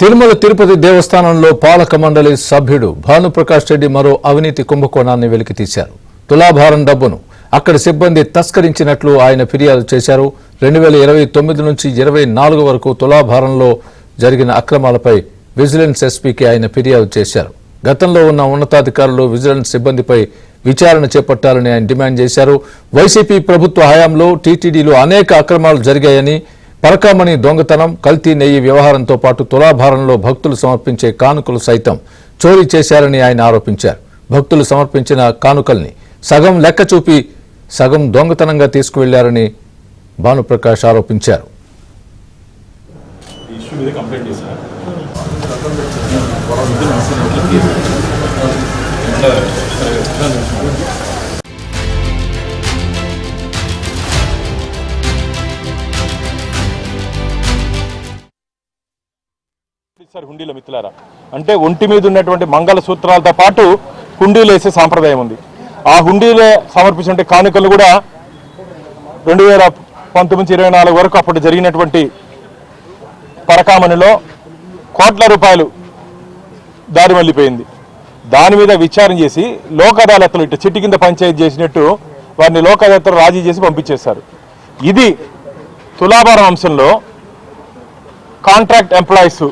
తిరుమల తిరుపతి దేవస్థానంలో పాలక మండలి సభ్యుడు భానుప్రకాష్ రెడ్డి మరో అవినీతి కుంభకోణాన్ని వెలికితీశారు. తులాభారం డబ్బును అక్కడి సిబ్బంది తస్కరించినట్లు ఆయన ఫిర్యాదు చేశారు. 2029 నుంచి 24 వరకు తులాభారంలో జరిగిన అక్రమాలపై విజిలెన్స్ ఎస్పీకి ఆయన ఫిర్యాదు చేశారు. గతంలో ఉన్న ఉన్నతాధికారులు విజిలెన్స్ సిబ్బందిపై విచారణ చేపట్టాలని ఆయన డిమాండ్ చేశారు. వైసీపీ ప్రభుత్వ హయాంలో టీటీడీలో అనేక అక్రమాలు జరిగాయని, పరకామణి దొంగతనం, కల్తీ నెయ్యి వ్యవహారంతో పాటు తులాభారంలో భక్తులు సమర్పించే కానుకలు సైతం చోరీ చేశారని ఆయన ఆరోపించారు. భక్తులు సమర్పించిన కానుకల్ని సగం లెక్క చూపి సగం దొంగతనంగా తీసుకువెళ్లారని భానుప్రకాష్ ఆరోపించారు. హుండీల మిత్రులారా, అంటే ఒంటి మీద ఉన్నటువంటి మంగళ సూత్రాలతో పాటు హుండీలు వేసే సాంప్రదాయం ఉంది. ఆ హుండీలో సమర్పించిన కానుకలు కూడా 2019-24 వరకు అప్పుడు జరిగినటువంటి పరకామణిలో కోట్ల రూపాయలు దారి మళ్లిపోయింది. దాని మీద విచారణ చేసి లోక్ అదాలత్లు ఇటు చిట్టి కింద పంచాయతీ చేసినట్టు వారిని లోక్ అదాలత్లు రాజీ చేసి పంపించేశారు. ఇది తులాభారం అంశంలో కాంట్రాక్ట్ ఎంప్లాయీస్,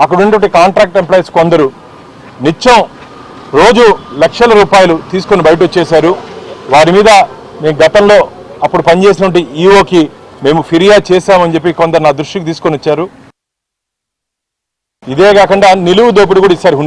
అక్కడ ఉన్నటువంటి కాంట్రాక్ట్ ఎంప్లాయీస్ కొందరు నిత్యం రోజు లక్షల రూపాయలు తీసుకొని బయట వచ్చేశారు. వారి మీద మేము గతంలో అప్పుడు పనిచేసినటువంటి ఈఓకి మేము ఫిర్యాదు చేశామని చెప్పి కొందరు నా దృష్టికి తీసుకొని వచ్చారు. ఇదే కాకుండా నిలువు దోపిడీ కూడా ఇస్తారు.